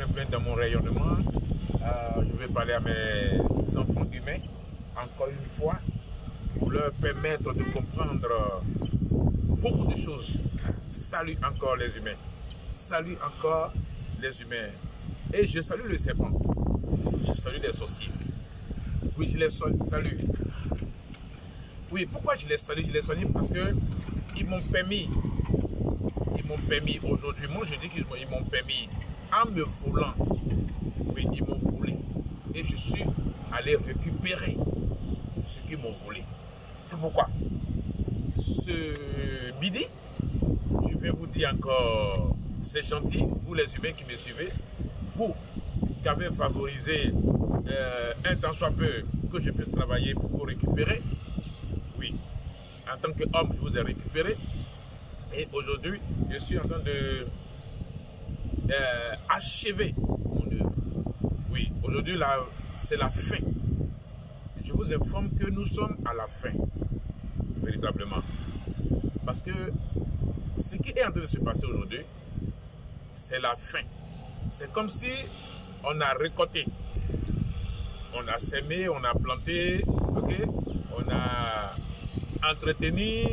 me plains dans mon rayonnement. Je vais parler à mes enfants humains, encore une fois, pour leur permettre de comprendre beaucoup de choses. Salut encore les humains. Salut encore les humains. Et je salue le serpent. Je salue les sorciers. Oui, je les salue. Oui, pourquoi je les salue? Je les salue parce que ils m'ont permis aujourd'hui, moi je dis qu'ils m'ont permis, en me volant, oui, ils m'ont volé. Et je suis allé récupérer ce qu'ils m'ont volé. C'est pourquoi ce midi, je vais vous dire encore, c'est gentil, vous les humains qui me suivez, vous qui avez favorisé un temps soit peu que je puisse travailler pour vous récupérer. Oui, en tant qu'homme, je vous ai récupéré. Et aujourd'hui, je suis en train de achever mon œuvre. Oui, aujourd'hui, c'est la fin. Je vous informe que nous sommes à la fin, véritablement. Parce que ce qui est en train de se passer aujourd'hui, c'est la fin. C'est comme si on a récolté. On a semé, on a planté, okay? On a entretenu,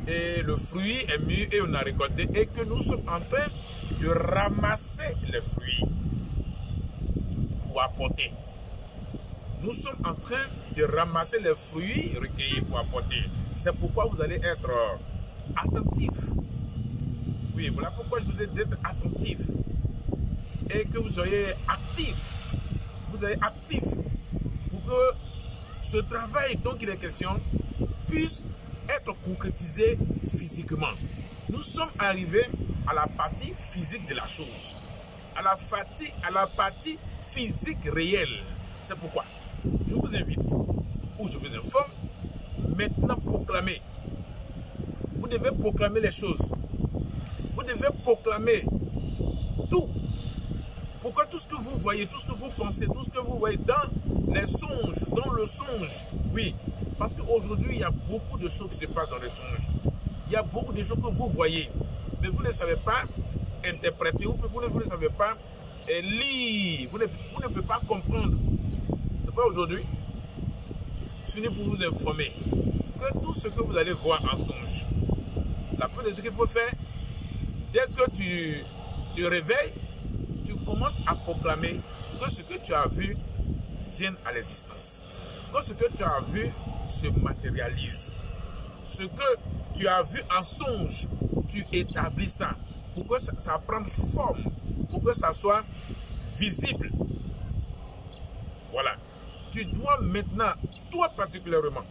et le fruit est mûr et on a récolté, et que nous sommes en train de ramasser les fruits pour apporter. Nous sommes en train de ramasser les fruits recueillis pour apporter. C'est pourquoi vous allez être attentifs. Oui, voilà pourquoi je vous ai dit d'être attentifs. Et que vous soyez actifs. Vous soyez actifs pour que ce travail dont il est question puisse être concrétisé physiquement. Nous sommes arrivés à la partie physique de la chose, à la partie physique réelle. C'est pourquoi je vous invite, ou je vous informe, maintenant proclamer. Vous devez proclamer les choses. Vous devez proclamer tout. Pour que tout ce que vous voyez, tout ce que vous pensez, tout ce que vous voyez dans les songes, dans le songe, oui. Parce qu'aujourd'hui, il y a beaucoup de choses qui se passent dans les songes. Il y a beaucoup de choses que vous voyez, mais vous ne savez pas interpréter, vous ne savez pas lire, vous ne pouvez pas comprendre. C'est pas aujourd'hui. Je suis venu pour vous informer que tout ce que vous allez voir en songe, la première chose qu'il faut faire, dès que tu te réveilles, tu commences à proclamer que ce que tu as vu vienne à l'existence. Que ce que tu as vu se matérialise. Ce que tu as vu en songe, tu établis ça pour que ça prenne forme, pour que ça soit visible. Voilà. Tu dois maintenant, toi particulièrement,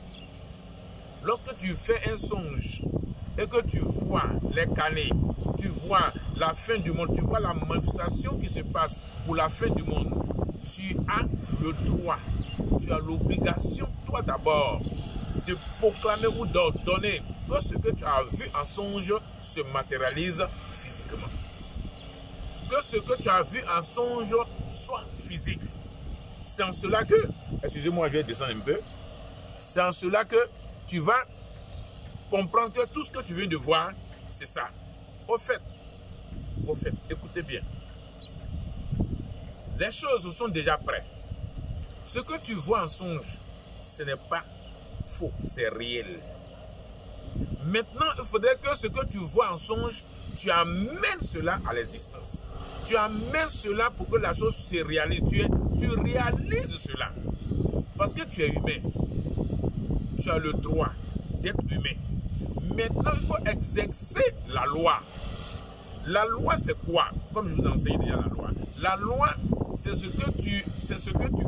lorsque tu fais un songe et que tu vois les canets, tu vois la fin du monde, tu vois la manifestation qui se passe pour la fin du monde, tu as le droit, tu as l'obligation, toi d'abord, de proclamer ou d'ordonner que ce que tu as vu en songe se matérialise physiquement. Que ce que tu as vu en songe soit physique. C'est en cela que, excusez-moi, je vais descendre un peu, c'est en cela que tu vas comprendre que tout ce que tu viens de voir, c'est ça. Au fait, écoutez bien, les choses sont déjà prêtes. Ce que tu vois en songe, ce n'est pas faux, c'est réel. Maintenant, il faudrait que ce que tu vois en songe, tu amènes cela à l'existence. Tu amènes cela pour que la chose se réalise. Tu réalises cela. Parce que tu es humain. Tu as le droit d'être humain. Maintenant, il faut exercer la loi. La loi, c'est quoi? Comme je vous enseigne déjà la loi. La loi, c'est ce que tu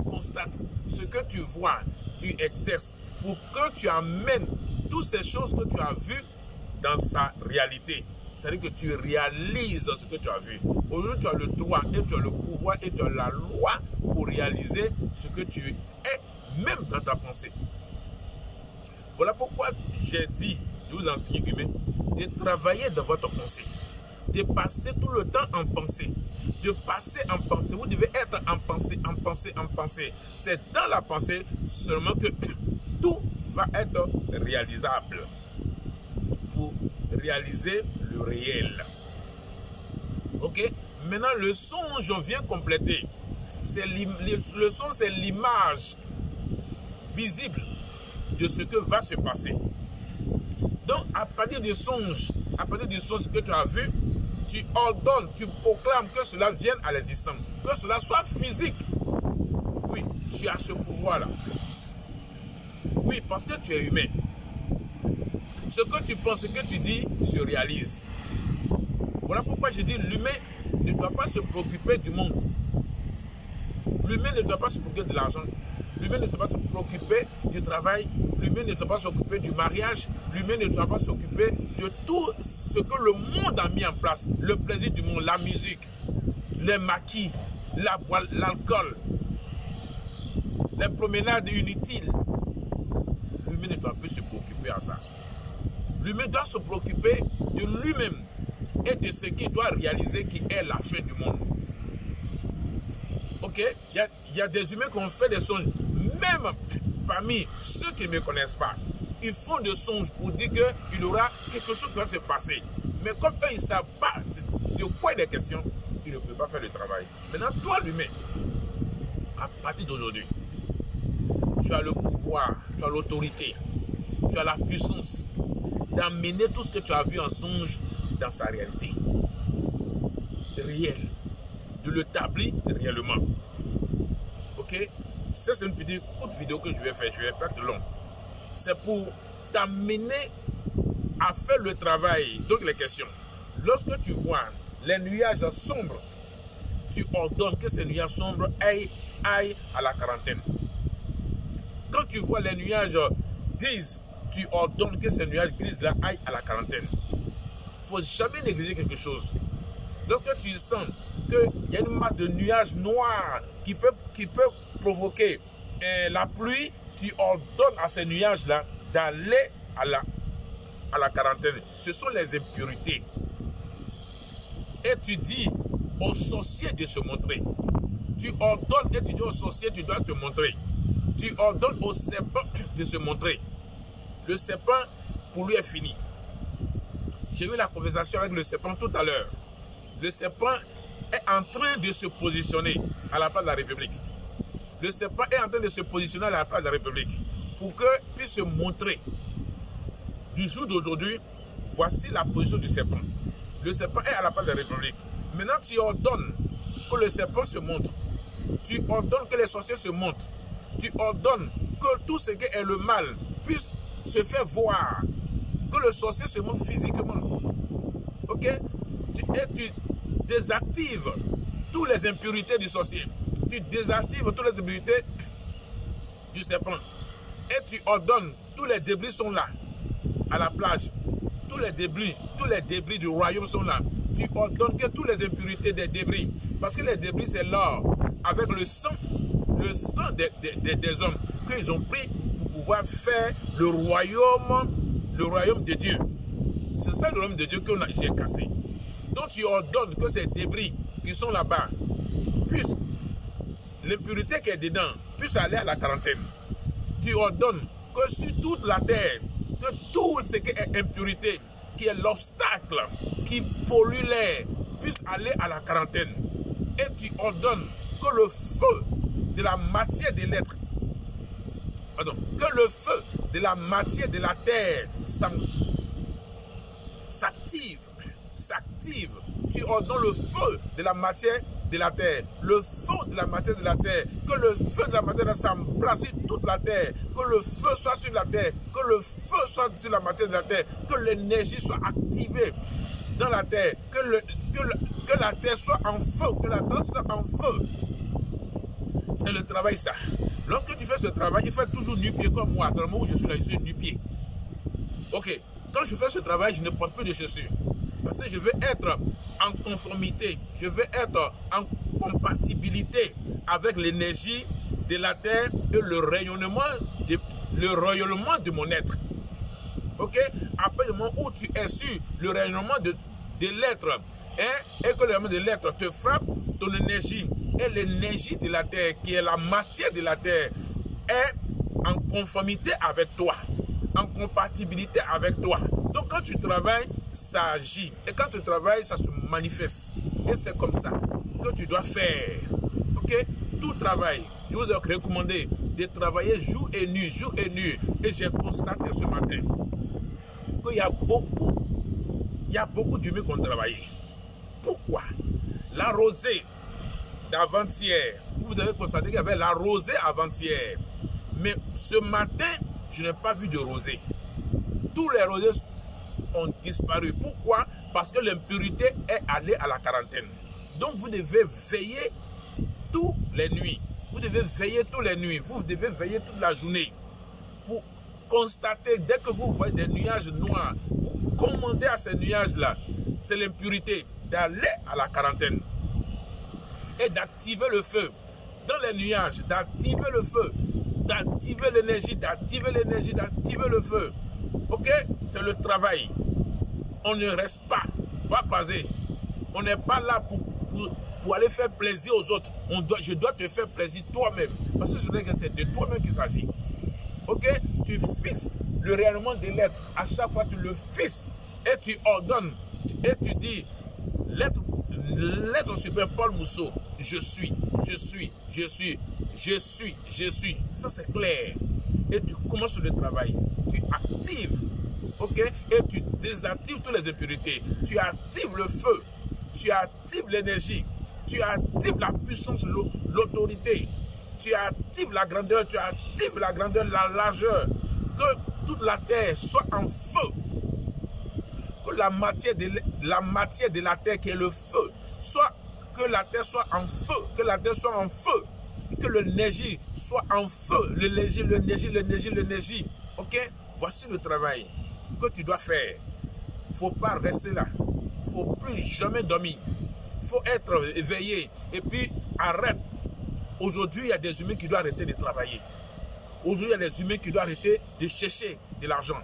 constates, ce que tu vois, tu exerces pour que tu amènes toutes ces choses que tu as vues dans sa réalité. C'est-à-dire que tu réalises ce que tu as vu. Aujourd'hui, tu as le droit et tu as le pouvoir et tu as la loi pour réaliser ce que tu es, même dans ta pensée. Voilà pourquoi j'ai dit, je vous enseigne humain, de travailler dans votre pensée. De passer tout le temps en pensée. De passer en pensée. Vous devez être en pensée, en pensée, en pensée. C'est dans la pensée seulement que tout va être réalisable pour réaliser le réel. Ok? Maintenant, le songe vient compléter. Le songe, c'est l'image visible de ce que va se passer. Donc, à partir du songe que tu as vu, tu ordonnes, tu proclames que cela vienne à l'existence, que cela soit physique. Oui, tu as ce pouvoir-là. Oui, parce que tu es humain. Ce que tu penses, ce que tu dis, se réalise. Voilà pourquoi je dis l'humain ne doit pas se préoccuper du monde. L'humain ne doit pas se préoccuper de l'argent. L'humain ne doit pas se préoccuper du travail. L'humain ne doit pas s'occuper du mariage. L'humain ne doit pas s'occuper de tout ce que le monde a mis en place. Le plaisir du monde, la musique, les maquis, l'alcool, les promenades inutiles. L'humain ne doit plus se préoccuper à ça. L'humain doit se préoccuper de lui-même et de ce qu'il doit réaliser qui est la fin du monde. Ok? Il y a des humains qui ont fait des songes, même parmi ceux qui ne me connaissent pas. Ils font des songes pour dire qu'il y aura quelque chose qui va se passer. Mais comme eux, ils ne savent pas de quoi il est question, ils ne peuvent pas faire le travail. Maintenant, toi, l'humain, à partir d'aujourd'hui, tu as le pouvoir, tu as l'autorité, tu as la puissance d'amener tout ce que tu as vu en songe dans sa réalité réelle, de l'établir réellement. Ok? Ça, c'est une petite courte vidéo que je vais faire, je ne vais pas être long. C'est pour t'amener à faire le travail. Donc, les questions. Lorsque tu vois les nuages sombres, tu ordonnes que ces nuages sombres aillent à la quarantaine. Quand tu vois les nuages grises, tu ordonnes que ces nuages grises-là aillent à la quarantaine. Il ne faut jamais négliger quelque chose. Lorsque tu sens qu'il y a une masse de nuages noirs qui peut provoquer la pluie, tu ordonnes à ces nuages-là d'aller à la quarantaine. Ce sont les impurités. Et tu dis aux sorciers de se montrer. Tu ordonnes et tu dis aux sorciers, tu dois te montrer. Tu ordonnes au serpent de se montrer. Le serpent, pour lui, est fini. J'ai eu la conversation avec le serpent tout à l'heure. Le serpent est en train de se positionner à la place de la République. Le serpent est en train de se positionner à la place de la République pour qu'il puisse se montrer. Du jour d'aujourd'hui, voici la position du serpent. Le serpent est à la place de la République. Maintenant, tu ordonnes que le serpent se montre. Tu ordonnes que les sorciers se montrent. Tu ordonnes que tout ce qui est le mal puisse se faire voir. Que le sorcier se montre physiquement. Ok? Et tu désactives toutes les impurités du sorcier. Tu désactives toutes les impurités du serpent. Et tu ordonnes, tous les débris sont là, à la plage. Tous les débris du royaume sont là. Tu ordonnes que toutes les impurités des débris, parce que les débris c'est l'or, avec le sang des hommes, qu'ils ont pris pour pouvoir faire le royaume de Dieu. C'est ça le royaume de Dieu que j'ai cassé. Donc tu ordonnes que ces débris qui sont là-bas, puissent, l'impurité qui est dedans, puisse aller à la quarantaine. Tu ordonnes que sur toute la terre, que tout ce qui est impurité, qui est l'obstacle, qui pollue l'air, puisse aller à la quarantaine. Et tu ordonnes que le feu de la matière des lettres, que le feu de la matière de la terre s'active. Tu ordonnes le feu de la matière de la terre, le feu de la matière de la terre, que le feu de la matière s'embrasse sur toute la terre, que le feu soit sur la terre, que le feu soit sur la matière de la terre, que l'énergie soit activée dans la terre, que la terre soit en feu, que la terre soit en feu. C'est le travail ça. Lorsque tu fais ce travail, il faut être toujours nu-pied comme moi. Dans le moment où je suis là, je suis nu-pied. Ok. Quand je fais ce travail, je ne porte plus de chaussures. Parce que je veux être en conformité, je veux être en compatibilité avec l'énergie de la terre et le rayonnement de mon être. Ok? Après le moment où tu es sur le rayonnement de l'être, et que le rayonnement de l'être te frappe, ton énergie et l'énergie de la terre, qui est la matière de la terre, est en conformité avec toi, en compatibilité avec toi. Donc quand tu travailles, ça agit. Et quand tu travailles, ça se manifeste. Et c'est comme ça que tu dois faire. Ok? Tout travail. Je vous ai recommandé de travailler jour et nuit, jour et nuit. Et j'ai constaté ce matin qu'il y a beaucoup d'humains qui ont travaillé. Pourquoi? La rosée d'avant-hier, vous avez constaté qu'il y avait la rosée avant-hier. Mais ce matin, je n'ai pas vu de rosée. Tous les rosés ont disparu. Pourquoi? Parce que l'impurité est allée à la quarantaine. Donc vous devez veiller toutes les nuits. Vous devez veiller toutes les nuits. Vous devez veiller toute la journée. Pour constater, dès que vous voyez des nuages noirs, vous commandez à ces nuages-là. C'est l'impurité d'aller à la quarantaine. Et d'activer le feu. Dans les nuages, d'activer le feu. D'activer l'énergie, d'activer le feu. Ok? C'est le travail. On ne reste pas croiser. On n'est pas là pour aller faire plaisir aux autres. Je dois te faire plaisir toi-même. Parce que c'est de toi-même qu'il s'agit. Ok? Tu fixes le rayonnement de l'être. À chaque fois, tu le fixes. Et tu ordonnes. Et tu dis, l'être suprême Paul Mousseau, je suis. Ça, c'est clair. Et tu commences le travail. Tu actives. Ok? Et tu désactives toutes les impurités. Tu actives le feu. Tu actives l'énergie. Tu actives la puissance, l'autorité. Tu actives la grandeur. Tu actives la grandeur, la largeur. Que toute la terre soit en feu. Que la matière de la terre qui est le feu, que la terre soit en feu. Que la terre soit en feu. Que l'énergie soit en feu. L'énergie. Ok? Voici le travail que tu dois faire. Il ne faut pas rester là. Il ne faut plus jamais dormir. Il faut être éveillé. Et puis, arrête. Aujourd'hui, il y a des humains qui doivent arrêter de travailler. Aujourd'hui, il y a des humains qui doivent arrêter de chercher de l'argent.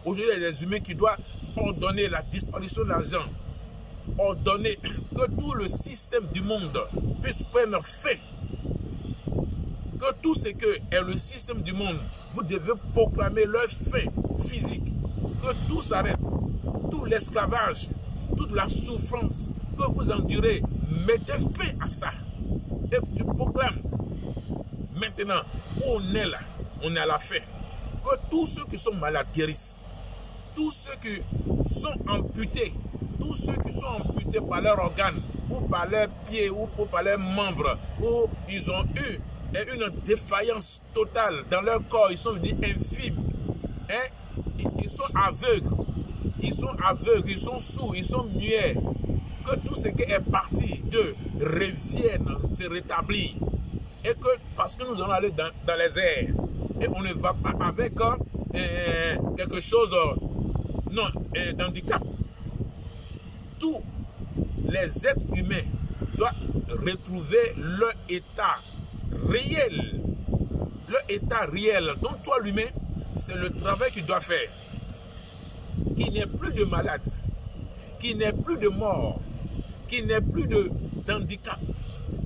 Aujourd'hui, il y a des humains qui doivent ordonner la disparition de l'argent. Ordonner que tout le système du monde puisse prendre fin. Que tout ce que est le système du monde, vous devez proclamer leur fin physique. Que tout s'arrête. Tout l'esclavage, toute la souffrance que vous endurez, mettez fin à ça. Et tu proclames. Maintenant, où on est là, on est à la fin. Que tous ceux qui sont malades guérissent. Tous ceux qui sont amputés, par leurs organes, ou par leurs pieds, ou par leurs membres, ou ils ont eu une défaillance totale dans leur corps, ils sont devenus infimes. Hein? Ils sont aveugles, ils sont sourds, ils sont muets. Que tout ce qui est parti d'eux revienne, se rétablit. Et que, parce que nous allons aller dans les airs, et on ne va pas avec quelque chose d'handicap. Tous les êtres humains doivent retrouver leur état réel. Leur état réel. Donc toi l'humain, c'est le travail que tu dois faire. Qu'il n'y ait plus de malades, qu'il n'y ait plus de morts, qu'il n'y ait plus d'handicap,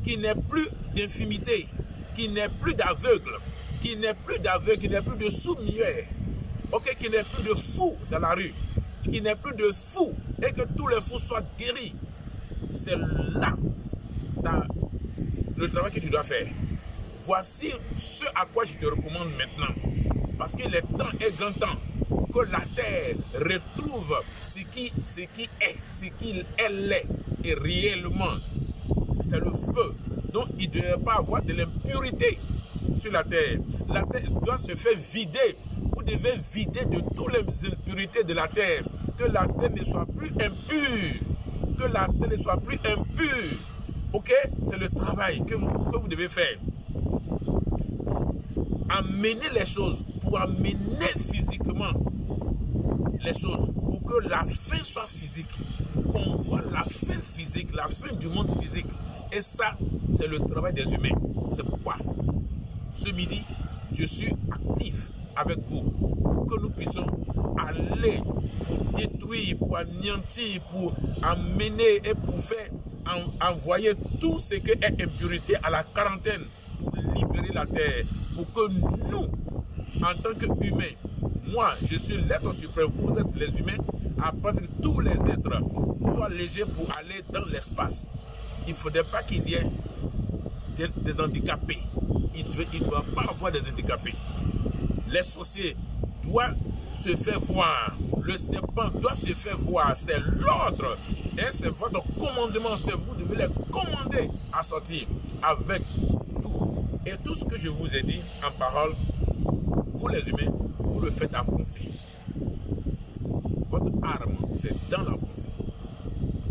qu'il n'y ait plus d'infimité, qu'il n'y ait plus d'aveugles, qu'il n'y ait plus de sourds-muets, ok, qu'il n'y ait plus de fous dans la rue, qu'il n'y ait plus de fous et que tous les fous soient guéris. C'est là le travail que tu dois faire. Voici ce à quoi je te recommande maintenant. Parce qu'il est temps et grand temps que la terre retrouve ce qui est, ce qu'elle est, et réellement. C'est le feu. Donc il ne devrait pas avoir de l'impurité sur la terre. La terre doit se faire vider. Vous devez vider de toutes les impurités de la terre. Que la terre ne soit plus impure. Que la terre ne soit plus impure. Ok? C'est le travail que vous devez faire. Amener les choses, pour amener physiquement les choses, pour que la fin soit physique, qu'on voit la fin physique, la fin du monde physique. Et ça, c'est le travail des humains. C'est pourquoi ce midi, je suis actif avec vous pour que nous puissions aller pour détruire, pour anéantir, pour amener et pour faire envoyer tout ce qui est impurité à la quarantaine, pour libérer la terre, pour que nous, en tant qu'humains, moi, je suis l'être suprême, vous êtes les humains, apprendre que tous les êtres soient légers pour aller dans l'espace. Il ne faudrait pas qu'il y ait des handicapés. Il ne doit pas avoir des handicapés. Les sorciers doivent se faire voir. Le serpent doit se faire voir. C'est l'ordre. Et c'est votre commandement. C'est vous devez les commander à sortir avec tout. Et tout ce que je vous ai dit en parole, vous les humains, vous le faites en pensée. Votre arme, c'est dans la pensée.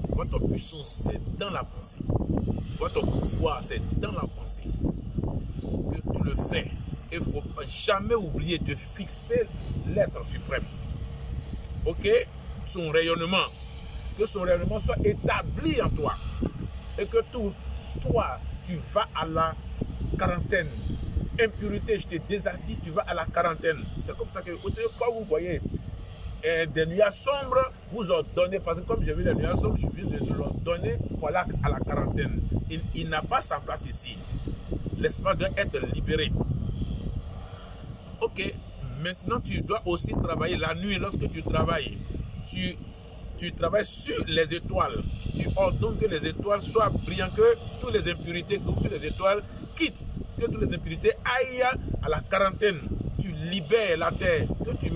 Votre puissance, c'est dans la pensée. Votre pouvoir, c'est dans la pensée. Que tu le fais. Il ne faut jamais oublier de fixer l'être suprême. Ok? Son rayonnement. Que son rayonnement soit établi en toi. Et que toi, tu vas à la quarantaine. Impurité, je te désactive, tu vas à la quarantaine. C'est comme ça que quand vous voyez des nuages sombres, vous ordonnez, parce que comme j'ai vu les nuages sombres, je viens de l'ordonner pour aller à la quarantaine. Il n'a pas sa place ici. L'espace doit être libéré. Ok, maintenant tu dois aussi travailler la nuit. Lorsque tu travailles, tu travailles sur les étoiles. Tu ordonnes que les étoiles soient brillantes, que toutes les impurités qui sont sur les étoiles quittent, que toutes les impurités aillent à la quarantaine. Tu libères la terre, que tu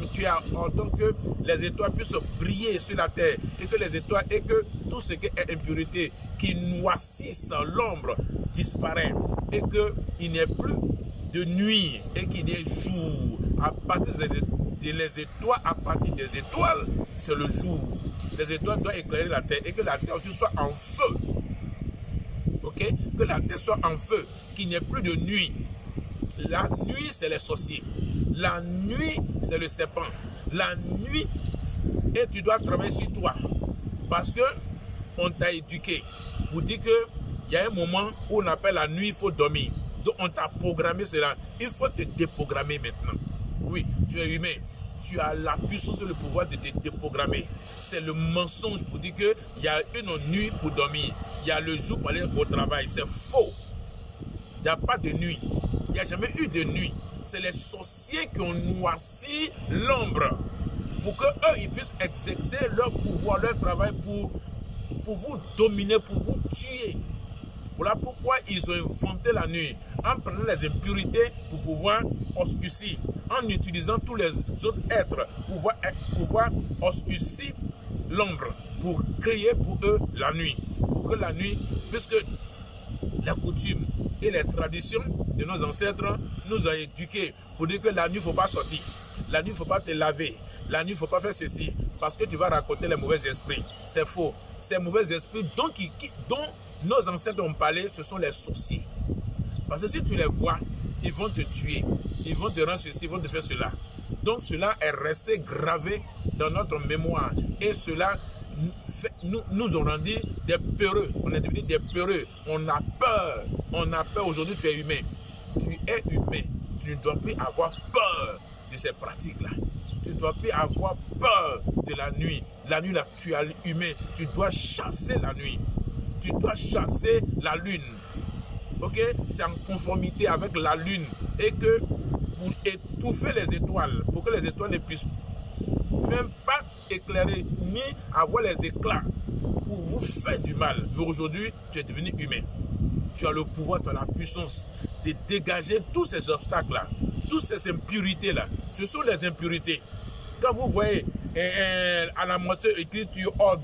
ordonnes que les étoiles puissent briller sur la terre, et que les étoiles, et que tout ce qui est impurité, qui noircissent l'ombre, disparaît, et qu'il n'y ait plus de nuit, et qu'il y ait jour. À partir des étoiles, à partir des étoiles, c'est le jour. Les étoiles doivent éclairer la terre, et que la terre aussi soit en feu. Ok? Que la terre soit en feu, qu'il n'y ait plus de nuit. La nuit, c'est les sorciers. La nuit, c'est le serpent. La nuit, et tu dois travailler sur toi. Parce que on t'a éduqué. Vous dites qu'il y a un moment où on appelle la nuit, il faut dormir. Donc on t'a programmé cela. Il faut te déprogrammer maintenant. Oui, tu es humain. Tu as la puissance et le pouvoir de te déprogrammer. C'est le mensonge pour dire qu'il y a une nuit pour dormir. Il y a le jour pour aller au travail. C'est faux. Il n'y a pas de nuit. Il n'y a jamais eu de nuit. C'est les sorciers qui ont noirci l'ombre pour qu'eux, ils puissent exercer leur pouvoir, leur travail pour vous dominer, pour vous tuer. Voilà pourquoi ils ont inventé la nuit, en prenant les impurités pour pouvoir obscurcir, en utilisant tous les autres êtres pour pouvoir obscurcir l'ombre, pour créer pour eux la nuit. Pour que la nuit, puisque la coutume et les traditions de nos ancêtres nous ont éduqués pour dire que la nuit, il ne faut pas sortir. La nuit, il ne faut pas te laver. La nuit, il ne faut pas faire ceci parce que tu vas raconter les mauvais esprits. C'est faux. Ces mauvais esprits dont nos ancêtres ont parlé, ce sont les sorciers. Parce que si tu les vois, ils vont te tuer. Ils vont te rendre ceci, ils vont te faire cela. Donc cela est resté gravé dans notre mémoire. Et cela nous ont rendu des peureux. On est devenus des peureux. On a peur. On a peur. Aujourd'hui, tu es humain. Tu es humain. Tu ne dois plus avoir peur de ces pratiques-là. Tu ne dois plus avoir peur de la nuit. La nuit, là, tu es humain. Tu dois chasser la nuit. Tu dois chasser la lune. Ok? C'est en conformité avec la lune. Et que pour étouffer les étoiles, pour que les étoiles ne puissent même pas éclairer, ni avoir les éclats pour vous faire du mal. Mais aujourd'hui, tu es devenu humain. Tu as le pouvoir, tu as la puissance de dégager tous ces obstacles-là, toutes ces impurités-là. Ce sont les impurités. Quand vous voyez à la moitié écrit,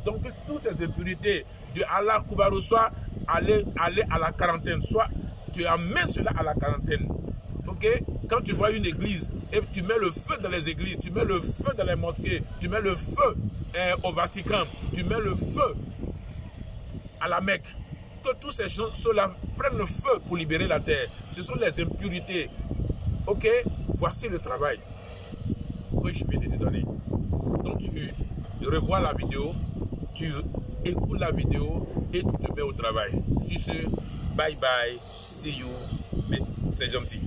donc toutes ces impurités de Allah Koubarou, soit aller à la quarantaine, soit tu amènes cela à la quarantaine. Ok? Quand tu vois une église et tu mets le feu dans les églises, tu mets le feu dans les mosquées, tu mets le feu au Vatican, tu mets le feu à la Mecque, que tous ces choses-là prennent le feu pour libérer la terre. Ce sont les impurités. Ok? Voici le travail que je viens de te donner. Donc tu revois la vidéo, tu écoutes la vidéo et tu te mets au travail. Sur ce, bye bye, see you, c'est gentil.